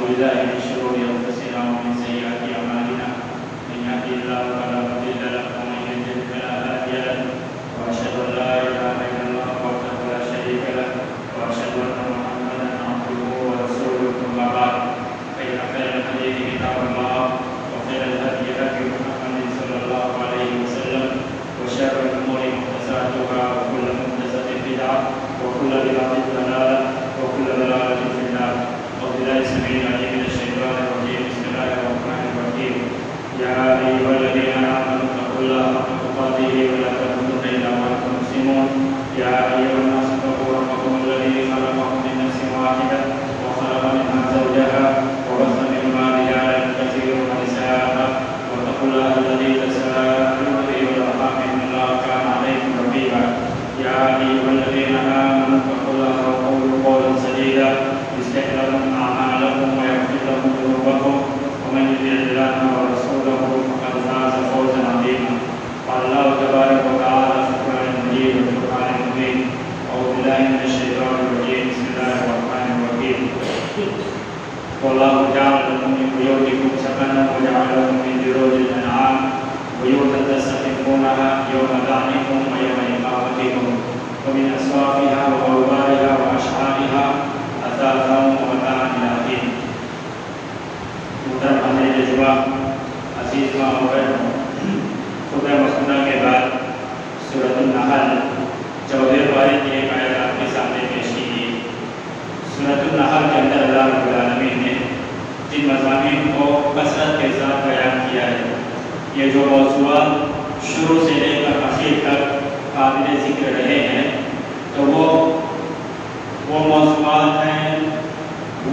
بالله من شرور أنفسنا ومن سيئات أعمالنا من يهده الله فلا مضل له ومن يضلل فلا هادي له وأشهد أن لا إله إلا الله وحده لا شريك له وأشهد أن محمدا عبده ورسوله أما بعد فإن خير الحديث كتاب الله وخير الهدي هدي محمد صلى الله عليه وسلم وشر الأمور محدثاتها وكل محدثة بدعة وكل بدعة ضلالة وكل ضلالة في النار. أعوذ بالله السميع العليم من الشيطان الرجيم. بسم الله الرحمن الرحيم. يا أيها الذين آمنوا اتقوا الله حق تقاته ولا تموتن إلا وأنتم مسلمون. يا أيها الناس اتقوا ربكم الذي خلقكم من نفس واحدة وخلق منها زوجها وبث منهما رجالا كثيرا ونساء واتقوا الله الذي تساءلون به والأرحام إن الله كان عليكم رقيبا. يا أيها الذين آمنوا اتقوا الله وقولوا قولا سديدا يصلح لكم أعمالكم ويغفر لكم ذنوبكم ومن يطع الله ورسوله فقد فاز فوزا عظيما. قال الله تبارك وتعالى في القرآن المجيد والقرآن المبين. أعوذ بالله من الشيطان الرجيم. بسم الله الرحمن الرحيم. والله جعل لكم من بيوتكم سكنا وجعل لكم من جلود الأنعام بيوتا تستخفونها يوم ذعنكم ويوم إقامتكم ومن أصوافها وأوبارها وأشعارها أثاثا ومتاعا إلى حين. محترم حضرات جمعہ عزیز ماؤبر خطبہ مسنونہ کے بعد سورۃ النحل 14 پارے کی ایک آیت آپ کے سامنے پیش کی گئی. سورۃ النحل کے اندر اللہ رب العالمین نے جن مضامین کو کثرت کے ساتھ بیان کیا ہے، یہ جو موضوعات شروع سے لے کر آخر تک قابل ذکر رہے ہیں، تو وہ موضوعات ہیں،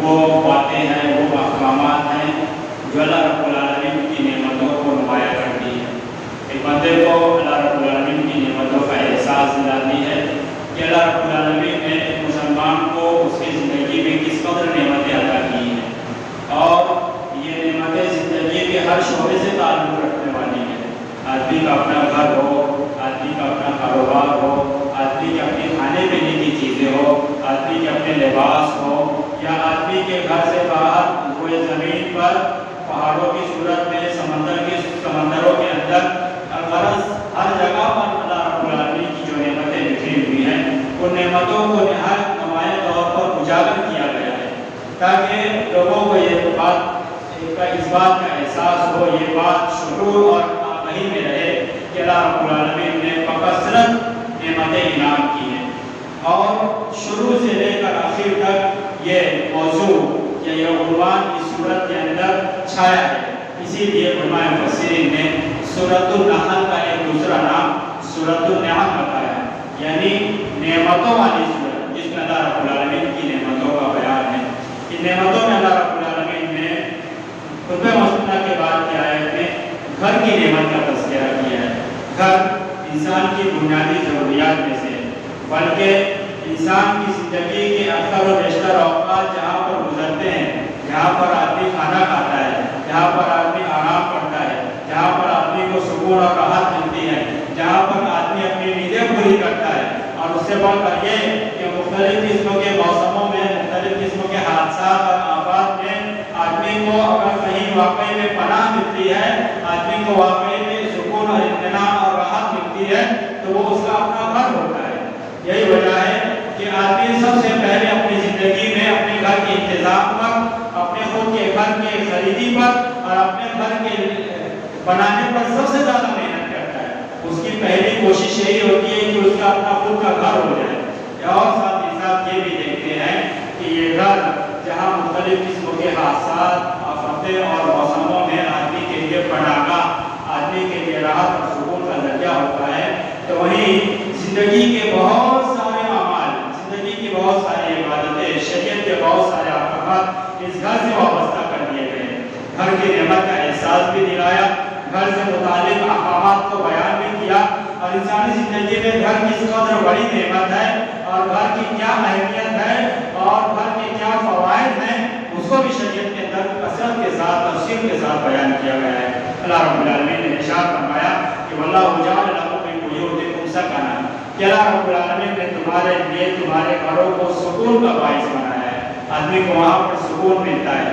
وہ باتیں ہیں، وہ احکامات ہیں جو اللہ رب العالمین کی نعمتوں کو نمایاں کرتی ہے. ایک بندے کو اللہ رب العالمین کی نعمتوں کا احساس دلاتی ہے کہ اللہ رب العالمین نے ایک مسلمان کو اس کی زندگی میں کس قدر نعمتیں عطا کی ہیں، اور یہ نعمتیں زندگی کے ہر شعبے سے تعلق رکھنے والی ہیں. آدمی کا اپنا گھر ہو، آدمی کا اپنا کاروبار ہو، آدمی کے اپنے کھانے پینے کی چیزیں ہو، آدمی کے اپنے لباس ہو، یا آدمی کے گھر سے باہر ہوئے زمین پر پہاڑوں کی صورت میں سمندروں کے اندر غرض ہر جگہ پر اللہ رب العالمین کی جو نعمتیں بکھری ہوئی ہیں، ان نعمتوں کو نہایت نمایاں طور پر اجاگر کیا گیا ہے تاکہ لوگوں کو یہ بات کا اس بات کا احساس ہو، یہ بات شعور اور آگہی میں رہے کہ اللہ رب العالمین نے بکثرت نعمتیں انعام کی ہیں. اور شروع سے لے کر آخر تک یہ موضوع یا یہ عنوان اس سورت کے اندر چھایا ہے. اسی لیے علماء مفسرین نے سورۃ النحل کا ایک دوسرا نام سورۃ النعم بتایا ہے، یعنی نعمتوں والی سورت، جس میں اللہ رب العالمین کی نعمتوں کا بیان ہے. ان نعمتوں میں اللہ رب العالمین نے خطبہ مسنونہ کے بعد کی آیت میں گھر کی نعمت کا تذکرہ کیا ہے. گھر انسان کی بنیادی ضروریات میں سے ہے، بلکہ انسان کی زندگی کے اکثر و بیشتر اوقات جہاں پر گزرتے ہیں، جہاں پر آدمی کھانا کھاتا ہے، جہاں پر آدمی آرام کرتا ہے، جہاں پر آدمی کو سکون اور راحت ملتی ہے، جہاں پر آدمی اپنی نیندیں پوری کرتا ہے، اور اس سے بڑھ کر یہ کہ مختلف قسموں کے موسموں میں، مختلف قسموں کے حادثات اور آفات میں آدمی کو اگر کہیں واقعی میں پناہ ملتی ہے، آدمی کو واقعی میں سکون اور اطمینان اور راحت ملتی ہے، تو وہ اس کا اپنا گھر ہوتا ہے. یہی وجہ ہے کہ آدمی سب سے پہلے اپنی زندگی میں اپنے گھر کے انتظام پر، اپنے خود کے گھر کے خریدی پر اور اپنے گھر کے بنانے پر سب سے زیادہ محنت کرتا ہے. اس کی پہلی کوشش یہی ہوتی ہے کہ اس کا اپنا خود کا گھر ہو جائے. اور ساتھ ہی ساتھ یہ بھی دیکھتے ہیں کہ یہ گھر جہاں مختلف قسموں کے حادثات، آفتیں اور موسموں میں آدمی کے لیے پناہگاہ، آدمی کے لیے راحت اور سکون کا ذریعہ ہوتا ہے، تو وہیں زندگی کے بہت سارے اعمال، زندگی کی بہت ساری عبادتیں، شریعت کے بہت سارے احکامات اس گھر سے وابستہ کر دیے گئے ہیں. گھر کی نعمت کا احساس بھی دلایا، گھر سے متعلق احکامات کو بیان بھی کیا، اور انسانی زندگی میں گھر کس قدر بڑی نعمت ہے اور گھر کی کیا اہمیت ہے اور گھر کے کیا فوائد ہیں، اس کو بھی شریعت کے اندر کثرت کے ساتھ تفصیل کے ساتھ بیان کیا گیا ہے. اللہ رب العالمین نے ارشاد فرمایا کہ واللہ جعل لکم من بیوتکم سکنا، کہ اللہ رب العالمین نے تمہارے لیے تمہارے گھروں کو سکون کا باعث بنایا ہے. آدمی کو وہاں پر سکون ملتا ہے،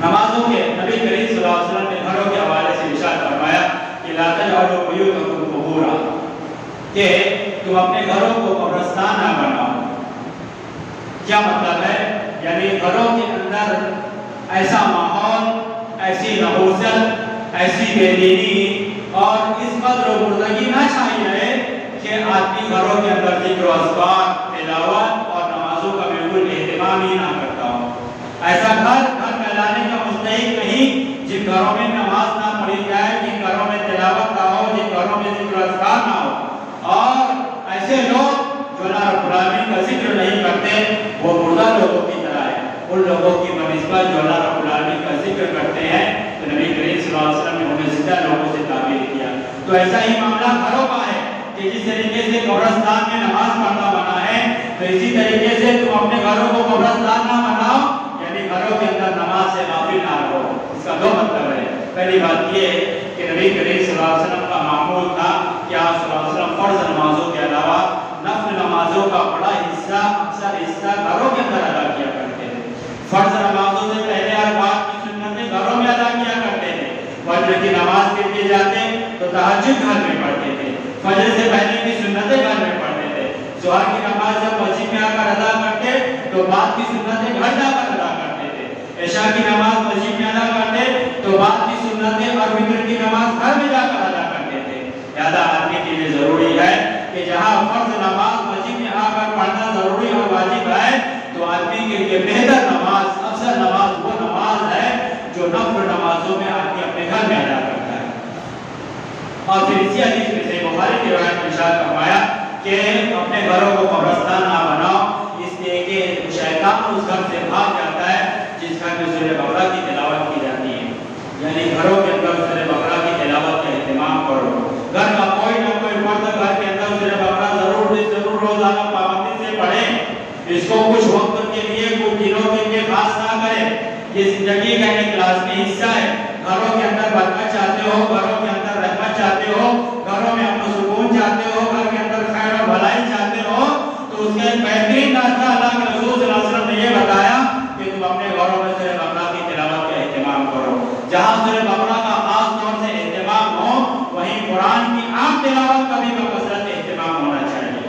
نمازوں کے نبی کریم صلی اللہ علیہ وسلم نے گھروں کے حوالے سے ارشاد فرمایا کہ لا تجعلوا بیوتکم قبورا، کہ تم اپنے گھروں کو قبرستان نہ بناؤ۔ کیا مطلب ہے؟ یعنی گھروں کے اندر ایسا ماحول، ایسی نحوست، ایسی بے دینی اور اس قدر و مردگی نہ چھائی رہے کہ آدمی گھروں کے اندر ذکر و اذکار، تلاوت اور نمازوں کا بالکل اہتمام ہی نہ کرتا ہو۔ ایسا گھر کہلانے کا مستحق نہیں جن گھروں میں نماز نہ پڑھی جائے، جن گھروں میں تلاوت نہ ہو، جن گھروں میں ذکر و اذکار نہ ہو۔ اور ایسے لوگ جو اللہ رب العالمین کا ذکر نہیں کرتے وہ مردہ لوگوں کی طرح ہے۔ ان لوگوں کی بنسبت جو اللہ رب العالمین کا ذکر کرتے ہیں تو نبی کریم صلی اللہ علیہ وسلم نے انہیں زندہ لوگوں سے تعبیر کیا۔ تو ایسا ہی معاملہ گھروں کا ہے کہ جس طریقے سے قبرستان میں نماز پڑھنا منع ہے، تو اسی طریقے سے تم اپنے گھروں کو قبرستان نہ بناؤ، یعنی گھروں کے اندر نماز سے غافل نہ رہو۔ اس کا دو مطلب ہے۔ پہلی بات یہ ہے کہ نبی کریم صلی اللہ علیہ وسلم کا معمول تھا کہ آپ صلی اللہ علیہ وسلم فرض نمازوں کے علاوہ نفل نمازوں کا بڑا حصہ، اکثر حصہ گھروں کے اندر ادا کیا کرتے تھے۔ فرض نمازوں سے پہلے ہر بات کی سنتیں گھروں میں ادا کیا کرتے تھے۔ فجر کی نماز کے لیے جاتے تو تہجد گھر میں پڑھتے تھے، فجر سے پہلے کی سنتیں گھر میں پڑھتے تھے، ظہر کی نماز جب مسجد میں آ کر ادا کرتے تو بعد کی سنتیں گھر جا کر ادا کرتے تھے، عشاء کی نماز مسجد میں ادا کرتے تو بعد کی سنتیں اور وتر کی نماز گھر میں جا کر ادا کرتے تھے۔ لہذا آدمی کے لیے ضروری ہے کہ جہاں فرض نماز مسجد میں آ کر پڑھنا ضروری اور واجب ہے تو آدمی کے لیے بہتر نماز، افضل نماز وہ نماز ہے جو نفل نمازوں میں آدمی اپنے گھر میں ادا کرتا ہے۔ اور پھر اسی حدیث میں سے بخاری کی روایت میں ارشاد فرمایا کہ اپنے گھروں کو قبرستان نہ بناؤ، اس لیے کہ شیطان اس گھر سے بھاگ جاتا ہے جس گھر میں سورہ بقرہ کی تلاوت کی جاتی ہے۔ یعنی گھروں کے اندر سورہ بقرہ کی تلاوت کا اہتمام کرو۔ گھر کا کوئی نہ کوئی فرد گھر کے اندر سورہ بقرہ ضرور روزانہ پابندی سے پڑھے، اس کو کچھ وقت کے لیے، کچھ دنوں کے لیے خاص نہ کرے۔ یہ زندگی کا ایک لازمی حصہ ہے۔ گھروں کے اندر برکت چاہتے ہو، گھروں کے اندر رحمت چاہتے ہو، گھروں میں امن و سکون چاہتے ہو، گھر کے اندر خیر اور بھلائی چاہتے ہو، تو اس کا ایک بہترین راستہ اللہ کے رسول صلی اللہ علیہ وسلم نے یہ بتایا کہ تم اپنے گھروں میں سورہ بقرہ کی تلاوت کا اہتمام کرو۔ جہاں سورہ بقرہ کا خاص طور سے اہتمام ہو وہیں قرآن کی عام تلاوت کا بھی بکثرت اہتمام ہونا چاہیے۔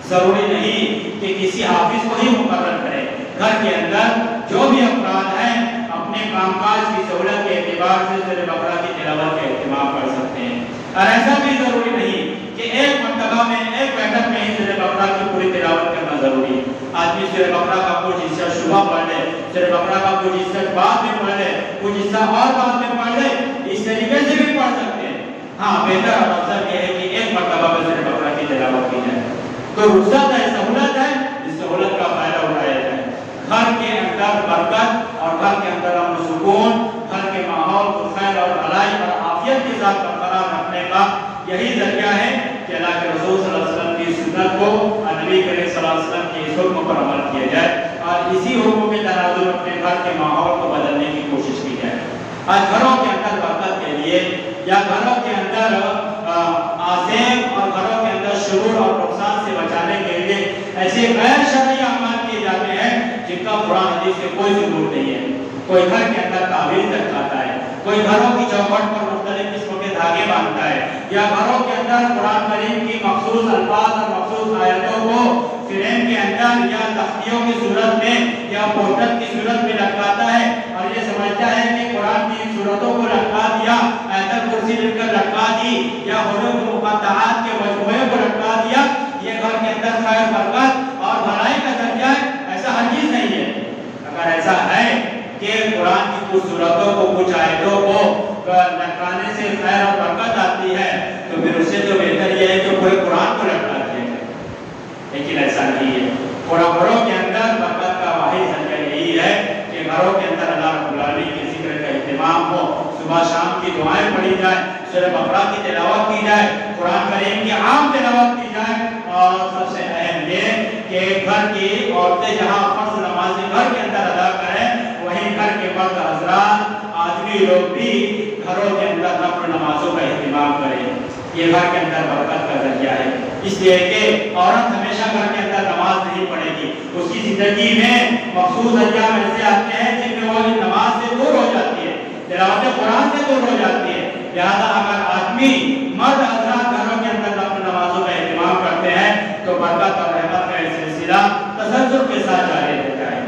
ضروری نہیں کہ کسی حافظ کو ہی مقرر کرے۔ گھر کے اندر جو بھی افراد ہیں اپنے کام کاج کی سہولت کے اعتبار سے سورہ بقرہ کی تلاوت کا اہتمام کر سکتے ہیں۔ اور ایسا بھی ضروری نہیں کہ ایک مرتبہ میں، ایک بیٹھک میں ہی سورہ بقرہ کی پوری تلاوت کرنا ضروری ہے۔ آدمی سورہ بقرہ کا کچھ حصہ صبح پڑھ لے، سورہ بقرہ کا کچھ حصہ بعد میں پڑھ لے، کچھ حصہ اور بعد میں پڑھ لے، اس طریقے سے بھی پڑھ سکتے ہیں۔ ہاں، بہتر اور افضل یہ ہے کہ ایک مرتبہ میں سورہ بقرہ کی تلاوت کی جائے۔ تو رخصت ہے، سہولت ہے، اس سہولت کا فائدہ اٹھایا جائے۔ گھر کے اندر برکت اور گھر کے اندر امن و سکون، گھر کے ماحول کو خیر اور بھلائی اور عافیت کے ساتھ برقرار رکھنے کا یہی ذریعہ ہے کہ اللہ کے رسول صلی اللہ علیہ وسلم کی سنت کو اور نبی کریم صلی اللہ علیہ وسلم کے اس حکم پر عمل کیا جائے اور اسی حکم کے تناظر اپنے گھر کے ماحول کو بدلنے کی کوشش کی جائے۔ آج گھروں کے اندر برکت کے لیے یا گھروں کے اندر آزیم اور گھروں کے اندر شرور اور نقصان سے بچانے کے لیے ایسے غیر شرعی اعمال کیے جاتے ہیں جن کا قرآن حدیث سے کوئی ثبوت نہیں ہے۔ کوئی گھر کے اندر تعویذ لٹکاتا ہے، کوئی گھروں کی چوکھٹ پر مختلف قسم کے دھاگے باندھتا ہے، یا گھروں کے اندر قرآن کریم کی مخصوص الفاظ اور مخصوص آیتوں کو فریم کے اندر یا تختیوں کی صورت میں یا پوسٹر کی صورت میں لٹکاتا ہے اور یہ سمجھتا ہے کہ قرآن کی صورتوں کو لٹکا دیا، آیت الکرسی لکھ کر لٹکا دی یا حروف مقطعات کے مجموعے کو لٹکا دیا، یہ گھر کے اندر خیر برکت اور بھلائی کا ذریعہ ہے۔ ایسا ہر چیز نہیں ہے۔ اگر ایسا ہے کہ قرآن کی کچھ صورتوں کو، کچھ آیتوں کو لٹکانے سے خیر اور برکت آتی ہے تو پھر اس سے تو بہتر یہ ہے کہ پورے قرآن کو لٹکا دیا جائے، لیکن ایسا نہیں ہے۔ گھروں کے اندر برکت کا واحد ذریعہ یہی ہے کہ گھروں کے اندر اللہ رب العالمین کے ذکر کا اہتمام ہو، صبح شام کی دعائیں پڑھی جائیں، سورہ بقرہ کی تلاوت کی جائے، قرآن کریم کی عام تلاوت کی جائے، اور سب سے اہم یہ کہ گھر کی عورتیں جہاں فرض نمازیں گھر کے اندر ادا کریں وہیں گھر کے مرد حضرات، آدمی لوگ بھی گھروں کے اندر نفل نمازوں کا اہتمام کریں۔ یہ گھر کے اندر برکت کا ذریعہ ہے۔ اس لیے کہ عورت ہمیشہ گھر کے اندر نماز نہیں پڑھے گی، اس کی زندگی میں مخصوص ایام ایسے آتے ہیں جن میں وہ نماز سے دور ہو جاتی ہے، تلاوت قرآن سے دور ہو جاتی ہے۔ لہذا اگر آدمی مرد حضرات گھروں کے اندر اپنی نمازوں کا اہتمام کرتے ہیں تو برکت اور رحمت کا سلسلہ تسلسل کے ساتھ جاری رہتا ہے۔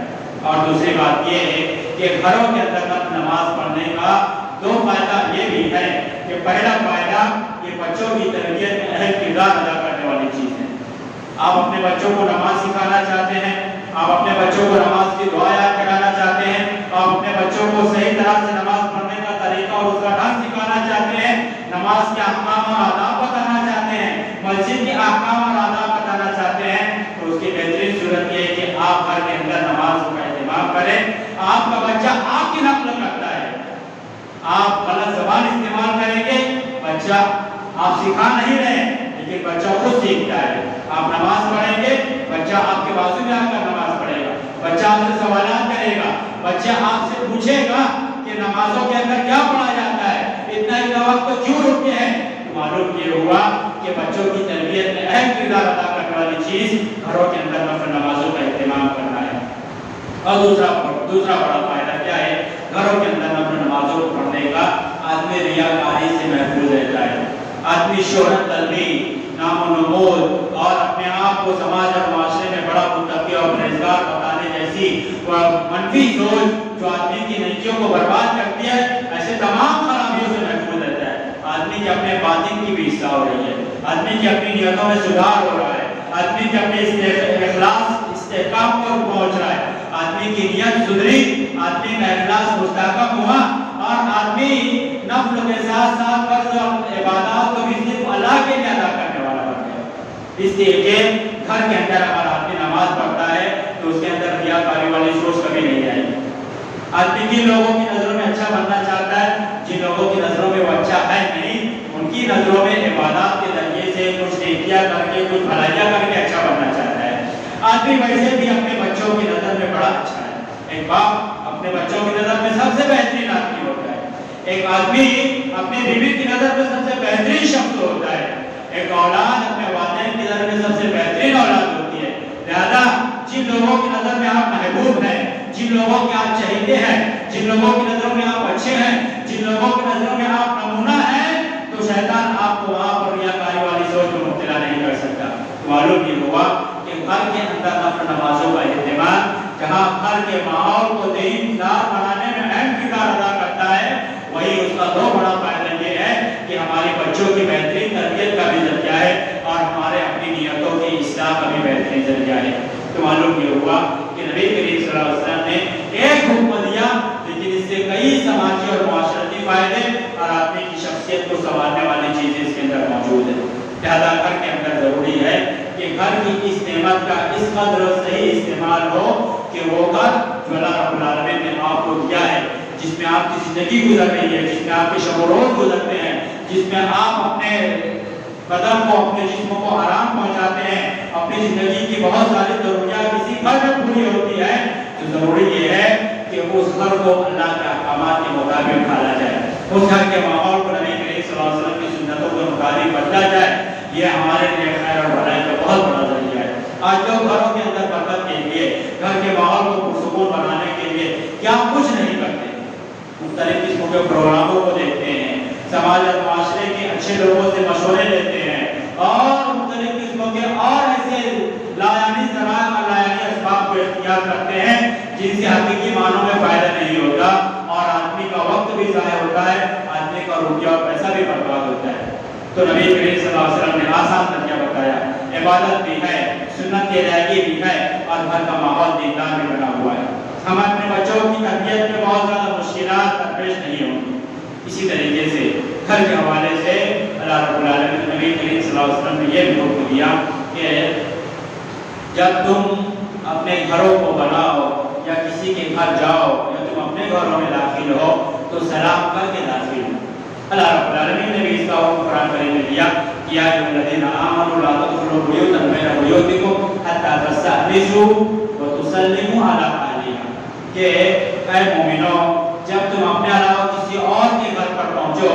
اور دوسری بات یہ ہے کہ گھروں کے اندر نماز پڑھنے کا دو فائدہ یہ بھی ہے کہ پہلا فائدہ یہ بچوں کی تربیت میں اہم کردار ادا کرنے والی چیز ہے۔ آپ اپنے بچوں کو نماز سکھانا چاہتے ہیں، آپ اپنے بچوں کو نماز کی دعا یاد کرانا چاہتے ہیں، آپ اپنے بچوں کو صحیح طرح سے نماز پڑھنے کا طریقہ اور اس کا ڈھنگ سکھانا چاہتے ہیں، نماز کے احکام اور آداب بتانا چاہتے ہیں، مسجد کے احکام اور آداب بتانا چاہتے ہیں، تو اس کی بہترین صورت یہ ہے کہ آپ گھر کے اندر نماز کا اہتمام کریں۔ آپ کا بچہ آپ کی نقل کرتا ہے، آپ غلط زبان استعمال کریں گے، بچہ آپ سکھا نہیں رہے لیکن بچہ خود سیکھتا ہے۔ آپ نماز پڑھیں گے، بچہ آپ کے بازو میں آ کر نماز پڑھے گا، بچہ آپ سے سوالات کرے گا، بچہ آپ سے پوچھے گا کہ نمازوں کے اندر کیا پڑھا جاتا ہے، اتنا وقت کیوں رکتے ہیں۔ معلوم یہ ہوا کہ بچوں کی تربیت میں اہم کردار ادا کرنے والی چیز گھروں کے اندر نفل نمازوں کا اہتمام کرنا ہے۔ اور دوسرا بڑا فائدہ کیا ہے، گھروں کے اندر نفل نمازوں کو پڑھنے کا آدمی ریاکاری سے محفوظ رہتا ہے، آدمی شہرت طلبی، نام و نمود اور اپنے آپ کو سماج اور معاشرے میں بڑا متقی اور پرہیزگار بتانے جیسی منفی سوچ جو آدمی کی نیکیوں کو برباد کرتی ہے، ایسے تمام خرابیوں سے محفوظ رہتا ہے۔ آدمی کے اپنے باطن کی بھی اصلاح ہو رہی ہے، آدمی کی اپنی نیتوں میں سدھار ہو رہا ہے، آدمی کے اپنے اخلاص استحکام پر پہنچ رہا ہے، آدمی کی نیت سدھری، آدمی کا اخلاص مستحکم ہوا اور آدمی نفل کے ساتھ ساتھ فرض اور عبادات کو بھی صرف اللہ کے لیے ادا کرنے والا بن گیا۔ اس لیے کہ گھر کے اندر اگر آدمی نماز پڑھتا ہے تو اس کے اندر ریاکاری والی سوچ کبھی نہیں آئے گی۔ آدمی جن لوگوں کی نظروں میں اچھا بننا چاہتا ہے، جن لوگوں کی نظروں میں وہ اچھا ہے نہیں، ان کی نظروں میں عبادات کے ذریعے سے کچھ نیکیاں کر کے کچھ بھلائیاں کر کے اچھا بننا چاہتا ہے۔ آدمی ویسے بھی اپنے بچوں کی نظر میں بڑا اچھا ہے۔ ایک باپ اپنے بچوں کی نظر میں سب سے بہترین آدمی ہوتا ہے، ایک آدمی اپنی بیوی کی نظر میں سب سے بہترین شخص ہوتا ہے، ایک اولاد اپنے والدین کی نظر میں سب سے بہترین اولاد ہوتی ہے۔ لہذا جن لوگوں کی نظر میں آپ محبوب ہیں، جن لوگوں کے آپ چہیتے ہیں، جن لوگوں کی نظروں میں آپ اچھے ہیں، جن لوگوں کی نظروں میں آپ نمونہ ہیں، تو شیطان آپ کو وہاں پر ریاکاری والی سوچ میں مبتلا نہیں کر سکتا۔ معلوم یہ ہوا کہ گھر کے اندر نفل نمازوں کا اہتمام جہاں گھر کے ماحول کو دیندار بنانے میں اہم کردار ادا کرتا ہے، وہی اس کا دو بڑا فائدہ یہ ہے کہ ہمارے بچوں کی بہترین تربیت کا بھی ذریعہ ہے اور ہمارے اپنی نیتوں کی اصلاح کا بھی بہترین ذریعہ ہے۔ تو معلوم یہ ہوا کہ نبی کریم صلی اللہ علیہ وسلم نے ایک حکم دیا لیکن اس سے کئی سماجی اور معاشرتی فائدے اور آدمی کی شخصیت کو سنوارنے والی چیزیں اس کے اندر موجود ہیں۔ لہذا گھر کے اندر ضروری ہے کہ گھر کی اس نعمت کا اس قدر صحیح استعمال ہو کہ وہ گھر جو اللہ رب العالمین نے آپ کو دیا ہے، جس میں آپ کی زندگی گزر رہی ہے، جس میں آپ کے شب و روز گزرتے ہیں، جس میں آپ اپنے بدن کو اپنے جسم کو آرام پہنچاتے ہیں، اپنی زندگی کی بہت ساری ضروریات اسی گھر میں پوری ہوتی ہے، تو ضروری یہ ہے کہ اس گھر کو اللہ کے احکامات کے مطابق ڈھالا جائے، اس گھر کے ماحول کو نبی کریم صلی اللہ علیہ وسلم کی سنتوں کے مطابق بدلا جائے۔ یہ ہمارے لیے خیر اور بھلائی کا بہت بڑا ذریعہ ہے۔ آج لوگ گھروں کے اندر برکت کے لیے، گھر کے ماحول کو پرسکون بنانے کے لیے کیا کچھ نہیں کرتے، مختلف قسموں کے پروگراموں کو دیکھتے ہیں، سماج اور معاشرے کے اچھے لوگوں سے مشورے لیتے ہیں اور مختلف قسموں کے اور ایسے لایانی ذرائع اور لایانی اسباب کو اختیار کرتے ہیں جن سے حقیقی معنوں میں فائدہ نہیں ہوتا اور آدمی کا وقت بھی ضائع ہوتا ہے، آدمی کا روپیہ اور پیسہ بھی برباد ہوتا ہے۔ تو نبی کریم صلی اللہ علیہ وسلم نے آسان طریقہ بتایا، عبادت بھی ہے، سنت کی ادائیگی بھی ہے اور گھر کا ماحول دیندار بھی بنا ہوا ہے۔ ہم اپنے بچوں کی تربیت میں بہت زیادہ مشکلات درپیش نہیں ہوں گی۔ اسی طریقے سے گھر کے حوالے سے اللہ رب العالمین نبی کریم صلی اللہ علیہ وسلم نے یہ بھی حکم دیا کہ جب تم اپنے گھروں کو بناؤ یا کسی کے گھر جاؤ یا تم اپنے گھروں میں داخل ہو تو سلام کر کے داخل ہو۔ اللہ رب العالمین نے بھی اس کا حکم قرآن کریم میں دیا کہ یا ایھا الذین آمنوا لا تدخلوا بیوتا غیر بیوتکم حتی تستأنسوا وتسلموا علی اہلہا، کہ اے مومنوں جب تم اپنے علاوہ کسی اور کے گھر پر پہنچو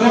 2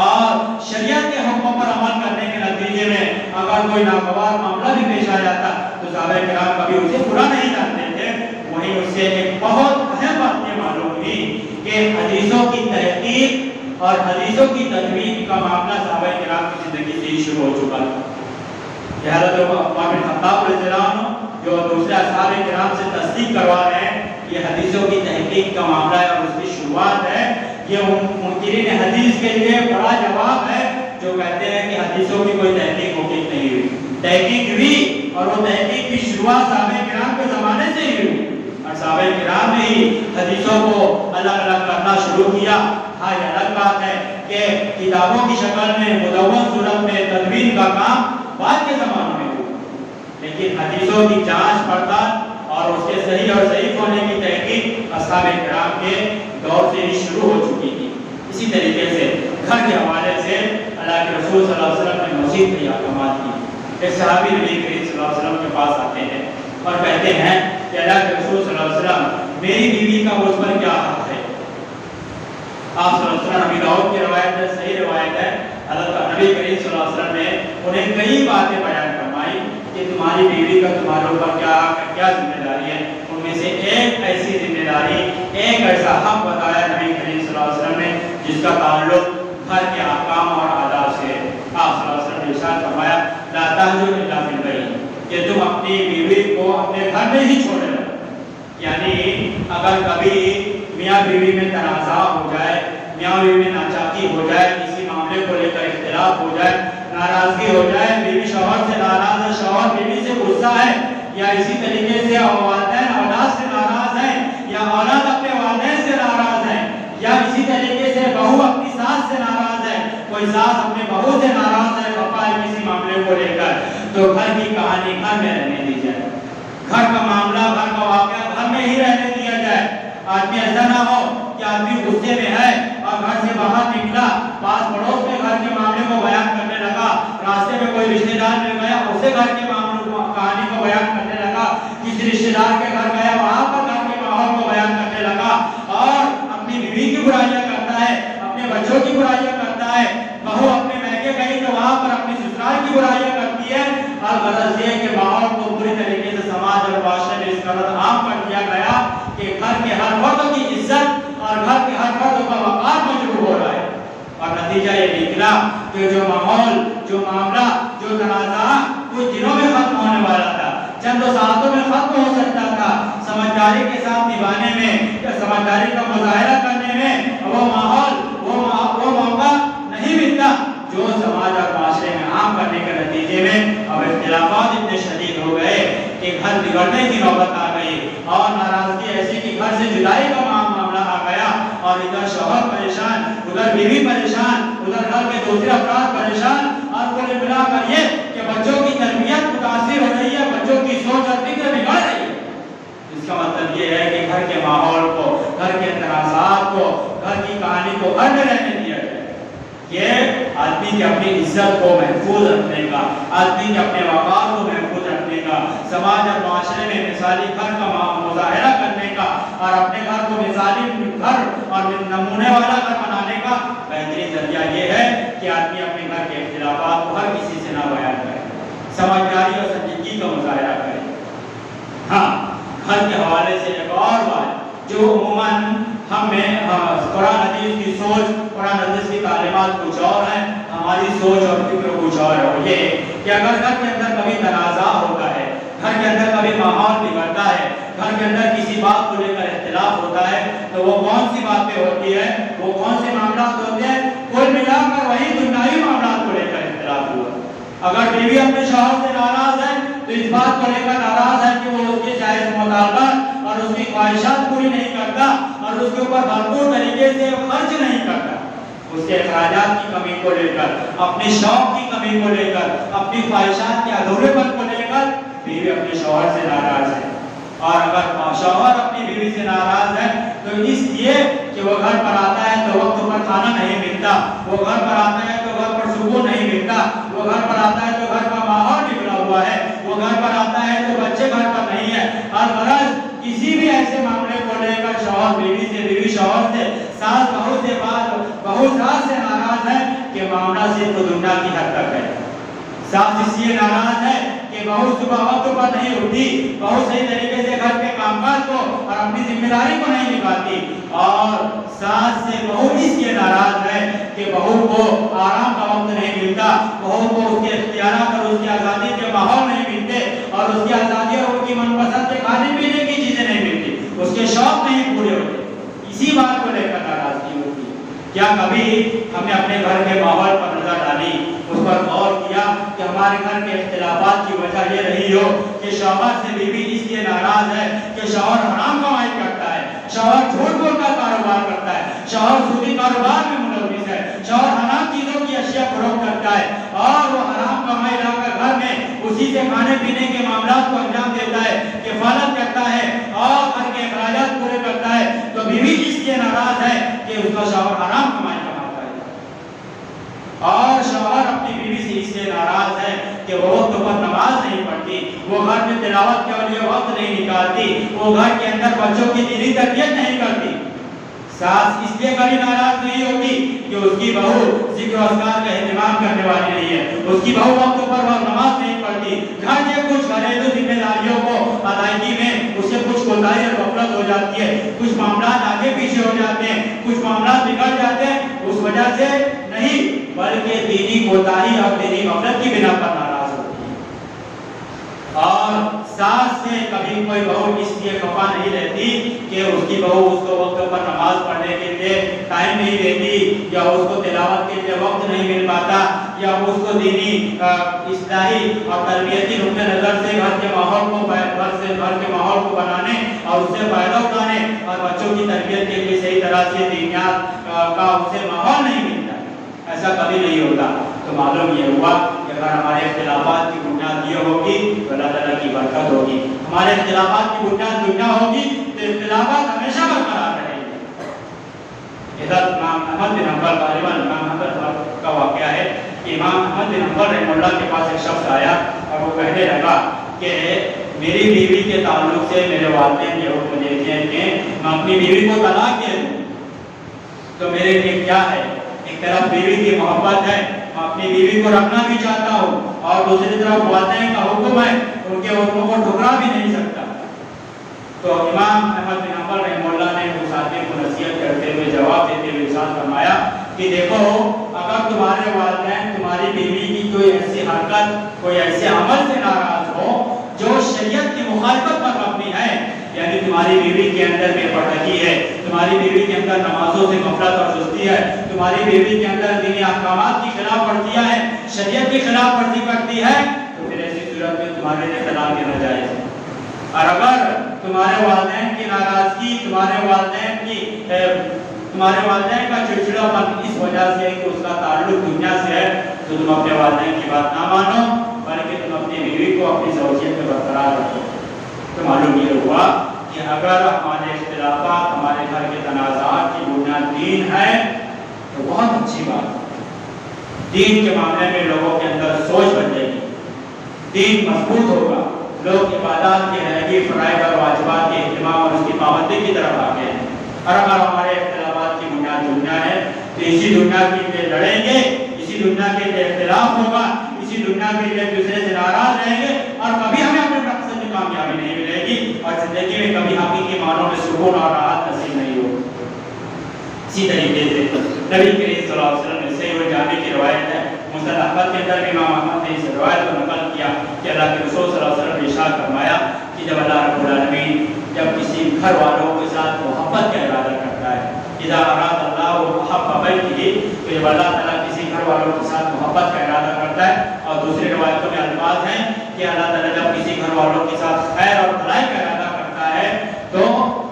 اور شریعت کے حکموں پر عمل کرنے کے نتیجے میں اگر کوئی ناگوار معاملہ بھی پیش آ جاتا تو صحابہ کرام کبھی اسے برا نہیں جانتے تھے۔ وہیں اس سے ایک بہت اہم بات یہ معلوم ہوئی کہ حدیثوں کی تحقیق اور حدیثوں کی تدوین کا معاملہ صحابہ کرام کی زندگی سے ہی شروع ہو چکا تھا۔ حضرت عمر بن خطاب رضی اللہ عنہ جو دوسرے اصحاب کرام سے تصدیق کروا رہے ہیں، یہ حدیثوں کی تحقیق کا معاملہ ہے اور اس کی شروعات ہے۔ یہ منکرین حدیث کے لیے بڑا جواب ہے جو کہتے ہیں کہ حدیثوں کی کوئی تحقیق موقف نہیں ہوئی۔ تحقیق ہوئی اور وہ تحقیق کی شروعات صحابہ کرام کے زمانے سے ہی ہوئی اور صحابہ کرام نے ہی حدیثوں کو الگ الگ کرنا شروع کیا۔ ہاں یہ الگ بات ہے کہ کتابوں کی شکل میں مدون صورت میں تدوین کا کام بعد کے زمانوں میں ہوا، لیکن حدیثوں کی جانچ پڑتال اور اس کے صحیح اور ضعیف ہونے کی تحقیق اصحاب کرام کے دور سے ہی شروع ہو چکی تھی۔ اسی طریقے سے گھر کے حوالے سے اللہ کے رسول صلی اللہ علیہ وسلم نے مزید کئی احکامات کی۔ ایک صحابی نبی کریم صلی اللہ علیہ وسلم کے پاس آتے ہیں اور کہتے ہیں کہ اللہ کے رسول صلی اللہ علیہ وسلم میری بیوی کا مجھ پر کیا حق ہے؟ آپ صلی اللہ علیہ وسلم، ابی داؤد کی روایت ہے، صحیح روایت ہے، حضرت نبی کریم صلی اللہ علیہ وسلم نے انہیں کئی باتیں بیان فرمائی کہ تمہاری بیوی کا تمہارے اوپر کیا حق ہے، کیا ذمہ داری ہے۔ ان میں سے ایک ایسی ذمہ داری، ایک ایسا حق بتایا نبی کریم صلی اللہ علیہ وسلم نے جس کا تعلق گھر کے احکام اور آداب سے ہے۔ آپ صلی اللہ علیہ وسلم نے ارشاد فرمایا لا تہجر الا فی البیت، کہ تم اپنی بیوی کو اپنے گھر میں ہی چھوڑے رہو۔ یعنی اگر کبھی میاں بیوی میں تنازع ہو جائے، میاں بیوی میں ناچاکی ہو جائے، کسی معاملے کو لے کر اختلاف ہو جائے، ناراضگی ہو جائے، بیوی شوہر سے ناراض ہے، شوہر بیوی سے غصہ ہے، یا اسی طریقے سے والدین اولاد سے ناراض ہیں، یا اولاد اپنے والدین سے ناراض ہیں، یا اسی طریقے سے بہو اپنی ساس سے ناراض ہے، کوئی ساس اپنے بہو سے ناراض ہے، خفا ہے کسی معاملے کو لے کر، تو گھر کی کہانی گھر میں رہنے دی جائے، گھر کا معاملہ، گھر کا واقعہ گھر میں ہی رہنے دیا جائے۔ آدمی ایسا نہ ہو کہ آدمی غصے میں ہے اور گھر سے باہر نکلا، پاس پڑوس میں گھر کے معاملے کو بیان کرنے لگا، راستے میں کوئی رشتہ دار مل گیا، اسے گھر کے معاملے کو، کہانی کو بیان کرنے لگا، کسی رشتہ دار کے گھر گیا، وہاں پر گھر کے ماحول کو بیان کرنے لگا اور اپنی بیوی کی برائیاں کرتا ہے، اپنے بچوں کی برائیاں کرتا ہے، بہو اپنے میکے گئی تو وہاں پر اپنی سسرال کی برائیاں کرتی ہے، اور غرض یہ کہ ماحول کو پوری طریقے سے سماج اور معاشرے میں اس قدر عام کر دیا گیا کہ گھر کے ہر فرد کی عزت اور گھر کے ہر فرد کا وقار مجروح ہو رہا ہے، اور نتیجہ یہ نکلا کہ جو ماحول، جو معاملہ، جو تنازع کچھ دنوں میں ختم ہونے والا تھا، چند ساعتوں میں ختم ہو سکتا تھا، سمجھداری کے ساتھ نبھانے میں یا سمجھداری کا مظاہرہ کرنے میں وہ ماحول، وہ موقع نہیں ملتا جو سماج اور معاشرے میں عام کرنے کے نتیجے میں اب اختلافات اتنے شدید ہو گئے کہ گھر بگڑنے کی نوبت آ گئی اور ناراضگی ایسی کہ گھر سے جدائی کا معاملہ آ گیا، اور ادھر شوہر پریشان، ادھر بیوی پریشان، ادھر گھر کے دوسرے افراد پریشان، اور کل ملا کر یہ کہ بچوں کی تربیت متاثر ہو رہی ہے، بچوں کی سوچ اور فکر بگڑ رہی ہے۔ اس کا مطلب یہ ہے کہ گھر کے ماحول کو، گھر کے تنازعات کو، گھر کی کہانی کو گھر میں رہنے دیا جائے۔ یہ آدمی کی اپنی عزت کو محفوظ رکھنے کا، آدمی کے اپنے وقار کو محفوظ رکھنے کا، سماج اور معاشرے میں مثالی گھر کا مظاہرہ کرنے کا، اور اپنے گھر کو مثالی گھر اور نمونے والا گھر بنانے کا بہترین ذریعہ یہ ہے کہ آدمی اپنے گھر کے اختلافات کو ہر کسی سے نہ بیان کرے، سمجھداری اور سنجیدگی کا مظاہرہ کرے۔ ہاں، گھر کے حوالے سے ایک اور بات جو عموماً ہمیں قرآن حدیث کی سوچ، قرآن حدیث کی تعلیمات کچھ اور ہیں، ہماری سوچ اور فکر کچھ اور ہے، وہ یہ کہ اگر گھر کے اندر کبھی تنازع ہوتا ہے، گھر کے اندر کبھی ماحول بگڑتا ہے، گھر کے اندر کسی بات کو لے کر اختلاف ہوتا ہے، تو وہ کون سی باتیں ہوتی ہیں، وہ کون سے معاملات ہوتے ہیں؟ کل ملا کر وہی دنیاوی معاملات کو لے کر اختلاف ہوا۔ اگر بیوی اپنے شوہر سے ناراض ہے تو اس بات کو لے کر ناراض ہے کہ وہ اس کے جائز مطالبات اور اس کی خواہشات پوری نہیں کرتا اور اس کے اوپر بھرپور طریقے سے خرچ نہیں کرتا، اس کے اخراجات کی کمی کو لے کر، اپنے شوق کی کمی کو لے کر، اپنی خواہشات کے ادھورے پن کو لے کر بیوی اپنے شوہر سے ناراض ہے۔ اور اگر شوہر اپنی بیوی سے ناراض ہے تو اس لیے کہ وہ گھر پر آتا ہے تو وقت پر کھانا نہیں ملتا، وہ گھر پر آتا ہے تو گھر پر سکون نہیں ملتا، وہ گھر پر آتا ہے تو گھر کا ماحول بگڑا ہوا ہے، وہ گھر پر آتا ہے تو بچے گھر پر نہیں ہے، اور غرض کسی بھی ایسے معاملے کو لے کر شوہر بیوی سے، بیوی شوہر سے، ساس بہو سے، بہو ساس سے ناراض ہے کہ معاملہ صرف دنیا کی حد تک ہے. ساس اس لیے ناراض ہے کہ بہو صبح وقت پر نہیں اٹھتی, بہو صحیح طریقے سے گھر کے کام کاج کو اور اپنی ذمہ داری کو نہیں نبھاتی, اور ساس سے بہو اس لیے ناراض ہے کہ بہو کو آرام کا وقت نہیں ملتا, بہو کو اس کے اختیارات اور اس کی آزادی کے ماحول نہیں ملتے, اور اس کی آزادی اور ان کی من پسند کے کھانے پینے کی چیزیں نہیں ملتی, اس کے شوق نہیں پورے ہوتے. اسی بات کو لے کر ناراضگی ہوتی ہے. کیا کبھی ہم نے اپنے گھر کے ماحول پر نظر ڈالی, اس پر غور کیا کہ ہمارے گھر کے اختلافات کی وجہ یہ رہی ہو کہ شوہر سے بیوی اس لیے ناراض ہے کہ شوہر حرام کمائی کرتا ہے, شوہر جھوٹ بول کر کاروبار کرتا ہے, شوہر سودی کاروبار میں ملوث ہے, شوہر حرام چیزوں کی اشیاء فروخت کرتا ہے, اور وہ حرام کمائی لا کر گھر میں اسی سے کھانے پینے کے معاملات کو انجام دیتا ہے, کفالت کرتا ہے اور گھر کے اخراجات پورے کرتا ہے. تو بیوی اس لیے ناراض ہے کہ اس کا شوہر حرام کمائی کماتا ہے, اور شوہر اپنی بیوی سے اس لیے ناراض ہے کہ وہ وقت پر نماز نہیں پڑھتی, وہ گھر میں تلاوت کے لیے وقت نہیں نکالتی, وہ گھر کے اندر بچوں کی دینی تربیت نہیں کرتی. ساس اس لیے کبھی ناراض نہیں ہوتی کہ اس کی بہو ذکر و اذکار کا اہتمام کرنے والی نہیں ہے, اس کی بہو وقت پر وہ نماز نہیں پڑھتی, گھر کے کچھ گھریلو ذمہ داریوں کو ادائیگی میں اسے کچھ کوتاہی اور غفلت ہو جاتی ہے, کچھ معاملات آگے پیچھے ہو جاتے ہیں, کچھ معاملات بگڑ جاتے ہیں, اس وجہ سے نہیں بلکہ دینی کوتاہی اور دینی غفلت کی بنا پر ناراض ہوتی ہے. اور ساس سے کبھی کوئی بہو اس لیے خفا نہیں رہتی کہ اس کی بہو اس کو وقت پر نماز پڑھنے کے لیے ٹائم نہیں دیتی, یا اس کو تلاوت کے لیے وقت نہیں مل پاتا, یا اس کو دینی اصلاحی اور تربیتی نقطہ نظر سے گھر کے ماحول کو گھر کے ماحول کو بنانے اور اس سے فائدہ اٹھانے اور بچوں کی تربیت کے لیے صحیح طرح سے دینیات کا اس سے ماحول نہیں ملتا. ایسا کبھی نہیں ہوتا. تو معلوم یہ ہوا کہ اگر ہمارے اختلافات کی بنیاد یہ ہوگی تو اللہ تعالیٰ کی برکت ہوگی, ہمارے اختلافات کی بنیاد دنیا ہوگی تو اختلافات ہمیشہ برقرار رہیں گے. ادھر امام احمد بن حنبل غالباً امام احمد کا واقعہ ہے کہ امام احمد بن حنبل رحمہ اللہ کے پاس ایک شخص آیا اور وہ کہنے لگا کہ میری بیوی کے تعلق سے میرے والدین یہ حکم دیتے ہیں کہ میں اپنی بیوی کو طلاق دے دوں, تو میرے لیے کیا ہے؟ ایک طرف بیوی کی محبت ہے, میں اپنی بیوی کو رکھنا بھی چاہتا ہوں, اور دوسری طرف والدین کا حکم ہے, ان کے حکموں کو ٹھکرا بھی نہیں سکتا. تو امام احمد بن حنبل رحمہ اللہ نے اس آدمی کو نصیحت کرتے ہوئے جواب دیتے ہوئے ارشاد فرمایا کہ دیکھو, اگر تمہارے والدین تمہاری بیوی کی کوئی ایسی حرکت, کوئی ایسے عمل سے ناراض ہو جو شریعت کی مخالفت پر مبنی ہے, یعنی تمہاری بیوی کے اندر بے پردگی ہے, تمہاری بیوی کے اندر نمازوں سے غفلت اور سستی ہے, تمہاری بیوی کے اندر دینی احکامات کی خلاف ورزیاں ہیں, شریعت کی خلاف ورزی کرتی ہے, تو پھر ایسی صورت میں تمہارے لیے طلاق دینا جائز ہے. اور اگر تمہارے والدین کی ناراضگی, تمہارے والدین کا چڑچڑاپن اس وجہ سے کہ اس کا تعلق دنیا سے ہے, تو تم اپنے والدین کی بات نہ مانو, بلکہ تم اپنی بیوی کو اپنی زوجیت میں برقرار رکھو. تو معلوم یہ ہوا کہ اگر ہمارے اختلافات, ہمارے گھر کے تنازعات کی بنیاد دین ہے تو بہت اچھی بات ہے. دین کے معاملے میں لوگوں کے اندر سوچ بن جائے گی, دین مضبوط ہوگا, لوگ عبادات کی ادائیگی, فرائض اور واجبات کے اہتمام اور اس کی پابندی کی طرف آگے ہیں. اور اگر ہمارے اختلافات کی بنیاد دنیا ہے تو اسی دنیا کے لیے لڑیں گے, اسی دنیا کے لیے اختلاف ہوگا, اسی دنیا کے لیے دوسرے سے ناراض رہیں گے, اور کبھی ہمیں اپنے مقصد میں کامیابی نہیں ملے گی, اور زندگی میں کبھی حقیقی معنوں میں سکون اور راحت نصیب نہیں ہوگی. اسی طریقے سے نبی کریم صلی اللہ علیہ وسلم نے صحیح جامع کی روایت ہے, مسند احمد کے اندر بھی امام احمد نے اس روایت کو نقل کیا کہ اللہ کے رسول صلی اللہ علیہ وسلم نے ارشاد فرمایا کہ جب اللہ رب العالمین جب کسی گھر والوں کے ساتھ محبت کا ارادہ کرتا ہے, اذا اراد اللہ محب بیتہ, کہ جب اللہ تعالیٰ کسی گھر والوں کے ساتھ محبت کا ارادہ کرتا ہے, اور دوسری روایتوں میں الفاظ ہیں کہ اللہ تعالیٰ جب کسی گھر والوں کے ساتھ خیر اور بھلائی کا ارادہ کرتا ہے تو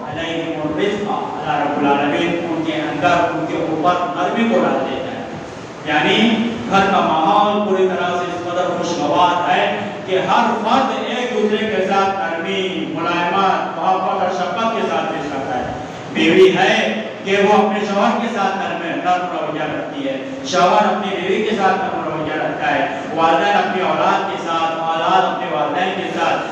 علیہم الرزق, اللہ رب العالمین ان کے اندر, ان کے اوپر نرمی کو ڈال دیتا ہے. یعنی گھر کا ماحول پوری طرح سے اس قدر خوشگوار ہے کہ ہر فرد ایک دوسرے کے ساتھ نرمی, ملائمت, محبت اور شفقت کے ساتھ پیش کرتا ہے. بیوی ہے کہ وہ اپنے شوہر کے ساتھ نرم رویہ رکھتی ہے, شوہر اپنی بیوی کے ساتھ نرم رویہ رکھتا ہے, والدین اپنی اولاد کے ساتھ, اولاد اپنے والدین کے ساتھ,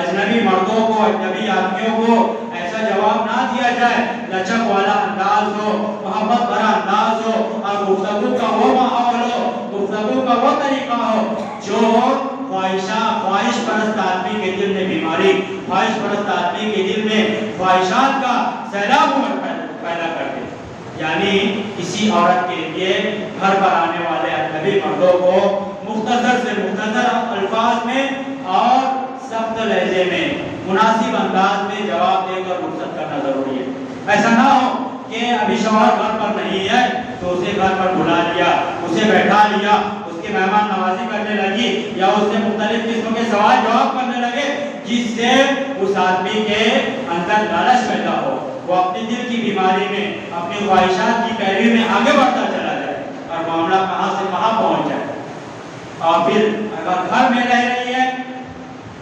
اجنبی مردوں کو، اجنبی آدمیوں کو ایسا جواب نہ دیا جائے، لچک والا انداز ہو، محبت بھرا انداز ہو، اور گفتگو کا وہ ماحول ہو، گفتگو کا وہ طریقہ ہو جو خواہش پرست آدمی کے دل میں بیماری، خواہش پرست آدمی کے دل میں خواہشات کا سیلاب پیدا کر دے۔ یعنی کسی عورت کے لیے گھر پر آنے والے اجنبی مردوں کو مختصر سے مختصر الفاظ میں اور سخت لہجے میں مناسب انداز میں جواب دے کر رخصت کرنا ضروری ہے۔ ایسا نہ ہو کہ ابھی شوہر گھر پر نہیں ہے تو اسے گھر پر بلا لیا، اسے بیٹھا لیا، اس کی مہمان نوازی کرنے لگی یا اس سے مختلف قسم کے سوال جواب کرنے لگے، جس سے اس آدمی کے اندر لالچ پیدا ہو، وہ اپنی دل کی بیماری میں، اپنی خواہشات کی پیروی میں آگے بڑھتا چلا جائے اور معاملہ کہاں سے کہاں پہنچ جائے۔ اور پھر اگر گھر میں رہ رہی ہے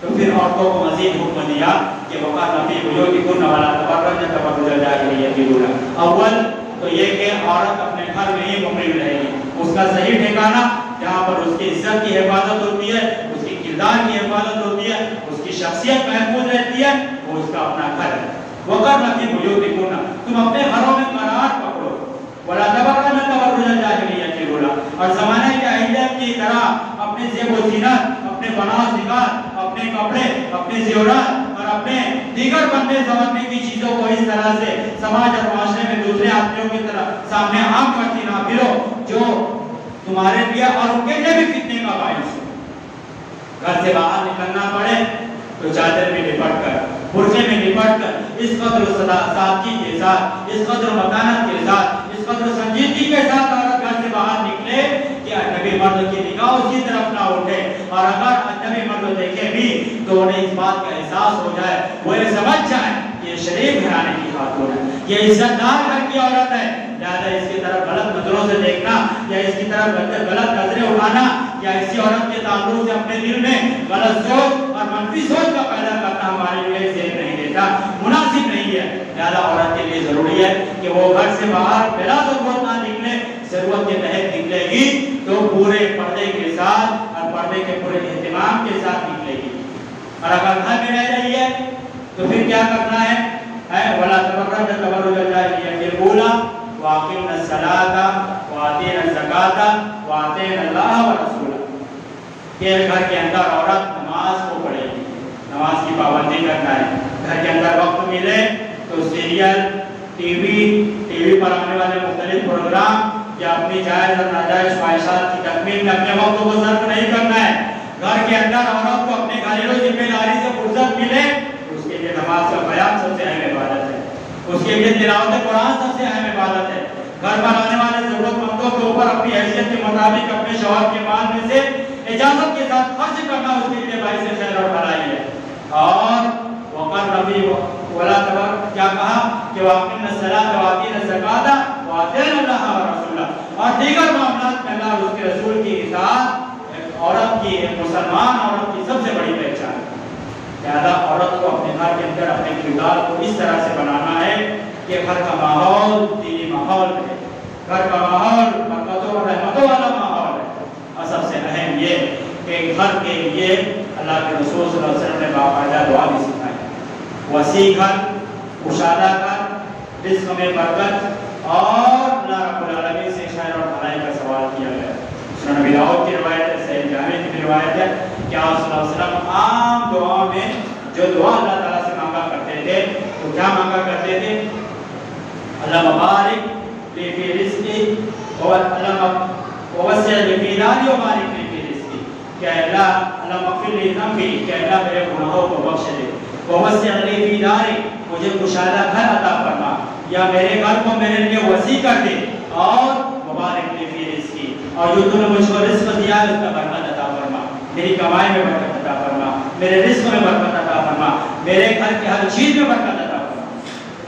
تو پھر عورتوں کو مزید حکم دیا کہ وقارن فی بیوتکن ولا تبرجن تبرج الجاہلیۃ الاولی۔ اول تو یہ کہ عورت اپنے گھر میں ہی مقیم رہے گی، اس کا صحیح ٹھکانہ جہاں پر اس کی عزت کی حفاظت ہوتی ہے، اس کی کردار کی حفاظت ہوتی ہے، اس کی شخصیت محفوظ رہتی ہے، وہ اس کا اپنا گھر ہے۔ وقارن فی بیوتکن، تم اپنے گھروں میں قرار پکڑو، ولا تبرجن تبرج الجاہلیۃ الاولی، اور زمانہ جاہلیت کی طرح اپنے زیب و زینت، اپنے بنا شکار، اپنے کپڑے، اپنے زیورات اور اپنے دیگر بننے سنورنے کی چیزوں کو اس طرح سے سماج اور معاشرے میں دوسرے آدمیوں کی طرح سامنے عام کرتی نہ پھرو جو تمہارے لیے اور ان کے لیے بھی فتنے کا باعث ہو۔ گھر سے باہر نکلنا پڑے تو چادر میں لپٹ کر، برقعے میں لپٹ کر، اس قدر سادگی کے ساتھ، اس قدر متانت کے ساتھ، اس قدر سنجیدگی کے ساتھ عورت گھر سے باہر نکلے کہ اجنبی مرد کی نگاہ اس کی طرف نہ اٹھے، اور اگر اجنبی مرد دیکھے بھی تو انہیں اس بات کا احساس ہو جائے، وہ یہ سمجھ جائیں کہ یہ شریف گھرانے کی خاتون ہے، یہ عزت دار گھر کی عورت ہے، لہذا اس کی طرف غلط نظروں سے دیکھنا یا اس کی طرف غلط نظریں اٹھانا یا اسی عورت کے تعلق سے اپنے دل میں غلط سوچ اور منفی سوچ کا پیدا کرنا ہمارے لیے زیب نہیں دیتا، مناسب نہیں ہے۔ لہذا عورت کے لیے ضروری ہے کہ وہ گھر سے باہر بلا ضرورت نہ نکلے، ضرورت کے تحت نکلے گی تو پورے پردے کے ساتھ اور پردے کے پورے اہتمام کے ساتھ نکلے گی، اور اگر گھر میں رہ رہی ہے تو پھر کیا کرنا ہے؟ ولا تبرجن تبرج الجاہلیۃ الاولی واقمنا الصلاۃ وآتینا الزکاۃ وآطعنا اللہ ورسولہ، کہ گھر کے اندر عورت نماز کو پڑھے گی، نماز کی پابندی کرنا ہے، گھر کے اندر وقت ملے تو سیریل، ٹی وی پر آنے والے مختلف پروگرام یا اپنی جائز اور ناجائز خواہشات کی تکمیل میں اپنے وقت کو صرف نہیں کرنا ہے۔ گھر کے اندر عورت کو اپنے گھریلو ذمہ داری سے فرصت ملے اس کے لیے نماز کا قیام سب سے اہم عبادت ہے، اس کے لیے تلاوت قرآن سب سے اہم عبادت ہے۔ گھر پر آنے والے ضرورت مندوں کے اوپر اپنی حیثیت کے مطابق اپنے شوہر کے مال میں سے اجازت کے ساتھ خرچ کرنا اس کے لیے باعث خیر اور بھلائی ہے۔ اور وقارن فی ولا تبرج، کیا کہا کہ واقمنا الصلاۃ وآتینا الزکاۃ وآطعنا اللہ ورسولہ، اور دیگر معاملات میں اللہ اور اس کے رسول کی اطاعت ایک عورت کی، ایک مسلمان عورت کی سب سے بڑی پہچان ہے۔ لہذا عورت کو اپنے گھر کے اندر اپنے کردار کو اس طرح سے بنانا ہے کہ گھر کا ماحول دینی ماحول ہے، گھر کا ماحول برکتوں اور رحمتوں والا ماحول ہے، اور سب سے اہم یہ کہ گھر کے لیے اللہ کے رسول صلی اللہ علیہ وسلم نے باقاعدہ دعا بھی سکھائی، وسیع گھر، کشادہ گھر، رزق میں برکت، اور اللہ رب العالمین سے خیر اور بھلائی کا سوال کیا گیا۔ سنن ابی داؤد کی روایت ہے، صحیح جامع کی بھی روایت ہے کہ آپ صلی اللہ علیہ وسلم عام دعاؤں میں جو دعا اللہ تعالیٰ سے مانگا کرتے تھے تو کیا مانگا کرتے تھے؟ اللہ مبارک لی فی رزقی ووسع لی فی داری وبارک لی فی رزقی، کہ اللہ مغفر لی ذنبی، کہ اللہ میرے گناہوں کو بخش دے، ووسع لی فی داری، مجھے کشادہ گھر عطا فرما، یا میرے گھر کو میرے لیے وسیع کر دے، اور مبارک لی فی رزقی، اور جو تم نے مجھ کو رزق دیا ہے اس کا برکت عطا فرما، میری کمائی میں برکت عطا فرما، میرے رزق میں برکت عطا فرما، میرے گھر کی ہر چیز میں برکت عطا فرما۔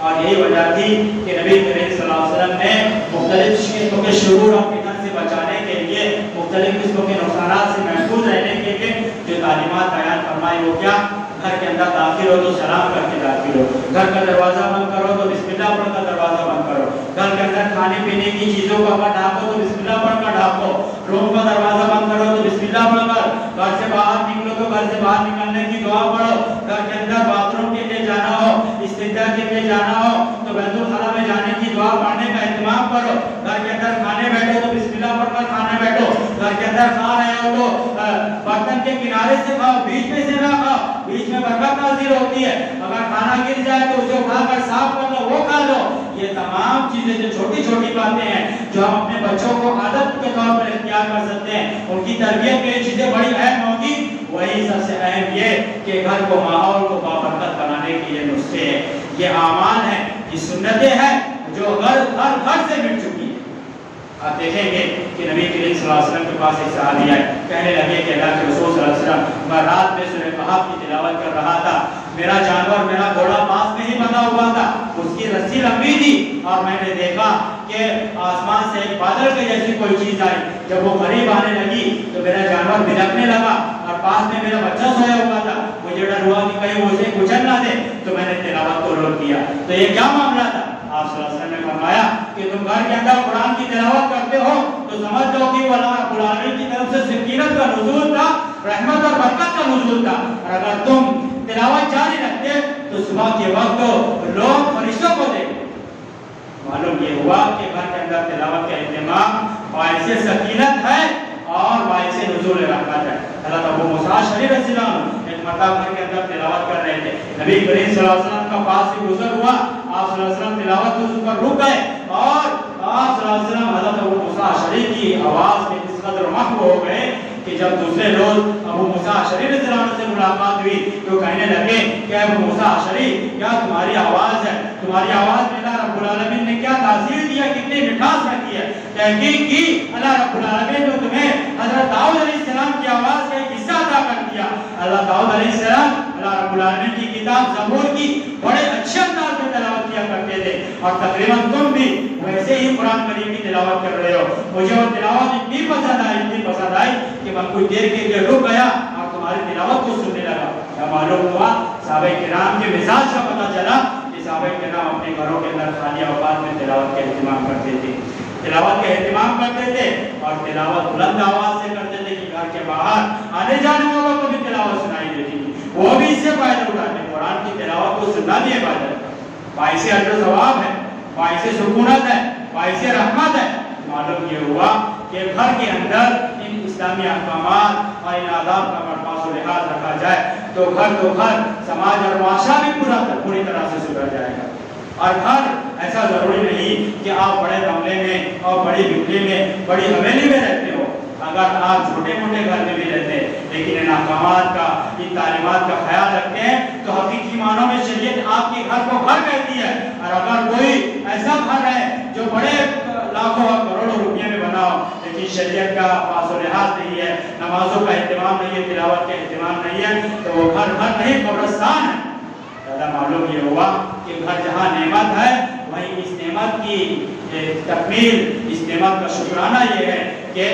اور یہی وجہ تھی کہ نبی کریم صلی اللہ علیہ وسلم نے مختلف قسموں کے شرور اور فتن سے بچانے کے لیے، مختلف قسموں کے نقصانات سے محفوظ رہنے کے لیے جو تعلیمات بیان فرمائی وہ کیا؟ گھر کے اندر داخل ہو تو سلام کر کے داخل ہو، گھر کا دروازہ بند کرو تو بسم اللہ پڑھ کر دروازہ بند کرو، گھر کے اندر کھانے پینے کی چیزوں کو اگر ڈھانپو تو بسم اللہ پڑھ کر ڈھانپو، روم کا دروازہ بند کرو تو بسم اللہ پڑھ کر، گھر سے باہر نکلو تو گھر سے باہر نکلنے کی دعا پڑھو، گھر کے اندر باتھ روم کے لیے جانا ہو، استنجا کے لیے جانا ہو تو بیت الخلا میں جانے کی دعا پڑھنے کا اہتمام کرو، گھر کے اندر کھانے بیٹھو تو بسم اللہ پڑھ کر کھانے بیٹھو، گھر کے اندر کھا رہے ہو تو برتن کے کنارے سے کھاؤ، بیچ میں سے نہ کھاؤ، بیچ میں برکت نازل ہوتی ہے، اگر کھانا گر جائے تو اسے اٹھا کر صاف کر لو، وہ کھا لو۔ یہ تمام چیزیں جو چھوٹی چھوٹی باتیں ہیں جو ہم اپنے بچوں کو عادت کے طور پر اختیار کر سکتے ہیں، ان کی تربیت میں یہ چیزیں بڑی اہم ہوگی۔ وہی سب سے اہم یہ کہ گھر کو ماحول کو بابرکت بنانے کے یہ نسخے ہیں، یہ اعمال ہیں، یہ سنتیں ہیں جو ہر گھر سے مل چکی ہیں۔ آپ دیکھیں گے کہ نبی کریم صلی اللہ علیہ وسلم کے پاس ایک صحابی آئے، کہنے لگے کہ اللہ کے رسول صلی اللہ علیہ وسلم میں رات میں سورہ کہف کی تلاوت کر رہا تھا، میرا جانور میرا گھوڑا پاس میں ہی بندھا ہوا تھا، اس کی رسی لمبی تھی اور میں نے دیکھا کہ آسمان سے ایک بادل کے جیسی کوئی چیز آئی، جب وہ قریب آنے لگی تو میرا جانور بھڑکنے لگا اور پاس میں میرا بچہ سویا ہوا تھا، مجھے ڈر ہوا کہ کہیں وہ اسے کچل نہ دے، تو میں نے تلاوت کو روک دیا۔ تو یہ کیا معاملہ تھا؟ آپ صلی اللہ علیہ وسلم نے فرمایا کہ تم گھر کے اندر قرآن کی تلاوت کرتے ہو تو سمجھ لو کہ وہ اللہ رب العالمین کی طرف سے سکینت کا نزول تھا، رحمت اور برکت کا نزول تھا، اور اگر تم تلاوت جاری رکھتے تو صبح کے وقت لوگ فرشتوں کو دیکھتے۔ معلوم یہ ہوا کہ گھر کے اندر تلاوت کا اہتمام باعث سکینت ہے اور باعث نزول رحمت ہے۔ حضرت ابو موسیٰ اشعری رضی اللہ عنہ ایک مرتبہ گھر کے اندر تلاوت کر رہے تھے، نبی کریم صلی اللہ علیہ وسلم کا پاس سے گزر ہوا، آپ صلی اللہ علیہ وسلم تلاوت پر رک گئے اور آپ صلی اللہ علیہ وسلم حضرت ابو موسیٰ اشعری کی آواز میں اس قدر محو ہو گئے کہ جب دوسرے روز ابو موسیٰ اشعری رضی اللہ عنہ سے ملاقات ہوئی تو کہنے لگے کہ ابو موسیٰ اشعری کیا تمہاری آواز ہے، تمہاری آواز میں اللہ رب العالمین نے کیا تاثیر دیا، کتنی مٹھاس رکھی ہے۔ تحقیق کی اللہ رب العالمین نے تمہیں حضرت داؤد علیہ السلام کی آواز کا ایک حصہ عطا کر دیا۔ اللہ داؤد علیہ السلام اللہ رب العالمین کی کتاب زبور کی بڑے اچھے انداز میں تلاوت کیا کرتے تھے، اور تقریباً تم بھی ویسے ہی قرآن کریم کی تلاوت کر رہے ہو۔ مجھے وہ تلاوت اتنی پسند آئی کہ میں کچھ دیر کے لیے رک گیا اور تمہاری تلاوت کو سننے لگا۔ کیا معلوم ہوا؟ صحابہ کرام کے مزاج کا پتہ چلا کہ صحابہ کرام اپنے گھروں کے اندر خالی اوقات میں تلاوت کا اہتمام کرتے تھے، تلاوت کا اہتمام کرتے تھے، اور تلاوت بلند آواز سے کرتے تھے کہ گھر کے باہر آنے جانے والوں کو بھی تلاوت سنائی دیتی تھی، وہ بھی اس سے فائدہ اٹھاتے۔ قرآن کی تلاوت کو سننا بھی عبادت، باعث اجر و ثواب ہے، باعث سکونت ہے، باعث رحمت ہے۔ معلوم یہ ہوا کہ گھر کے اندر ان اسلامی احکامات اور ان آداب کا مرپاس و لحاظ رکھا جائے تو گھر سماج اور معاشرہ بھی پوری طرح سے سدھر جائے گا۔ اور گھر ایسا ضروری نہیں کہ آپ بڑے بنگلے میں اور بڑی بنگلے میں بڑی حویلی میں رہتے ہو، اگر آپ چھوٹے موٹے گھر میں بھی رہتے ہیں لیکن ان احکامات کا، ان تعلیمات کا خیال رکھتے ہیں تو حقیقی معنوں میں شریعت آپ کے گھر کو گھر کہتی ہے۔ اور اگر کوئی ایسا گھر ہے جو بڑے لاکھوں اور کروڑوں روپے میں بنا ہو لیکن شریعت کا پاس و لحاظ نہیں ہے، نمازوں کا اہتمام نہیں ہے، تلاوت کا اہتمام نہیں ہے، تو وہ گھر نہیں قبرستان ہے۔ معلوم یہ ہوا کہ گھر جہاں نعمت ہے وہیں اس نعمت کی تکمیل، اس نعمت کا شکرانہ یہ ہے کہ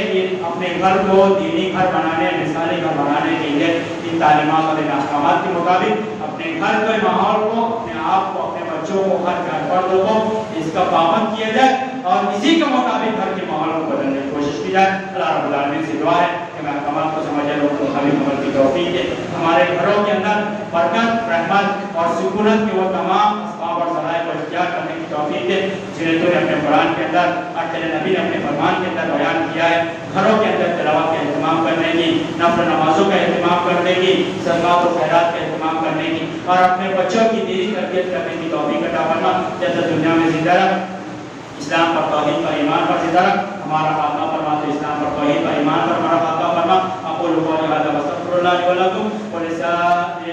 اپنے گھر کو دینی گھر بنانے، مثالی گھر بنانے کے لیے ان تعلیمات اور ان احکامات کے مطابق اپنے گھر کے ماحول کو، اپنے آپ کو، اپنے بچوں کو، ہر گھر پردوں کو اس کا پابند کیا جائے اور اسی کے مطابق گھر کے ماحول کو بدلنے کی کوشش کی جائے۔ اللہ رب العالمین سے دعا ہے کہ میں احکامات کو سمجھے لوگوں کو خالی عمل کی توفیق دے، ہمارے گھروں کے اندر برکت، رحمت اور سکونت کے وہ تمام اسباب اور ذرائع کو اختیار کرنے کی توفیق دے جنہیں تو نے اپنے قرآن کے اندر اور تیرے نبی نے اپنے فرمان کے اندر بیان کیا ہے۔ گھروں کے اندر تلاوت کا اہتمام کرنے کی، نفل نمازوں کا اہتمام کرنے کی، صدقات و خیرات کا اہتمام کرنے کی، اور اپنے بچوں کی دینی تربیت کرنے کی توفیق عطا فرما۔ جب تک دنیا میں زندہ رکھ، اسلام پر، توحید پر، ایمان پر زندہ رکھ، ہمارا خاتمہ فرما تو اسلام پر، توحید پر، ایمان پر ہمارا خاتمہ فرما۔ اقول قولی ھذا واستغفر اللہ لی ولکم ولسائر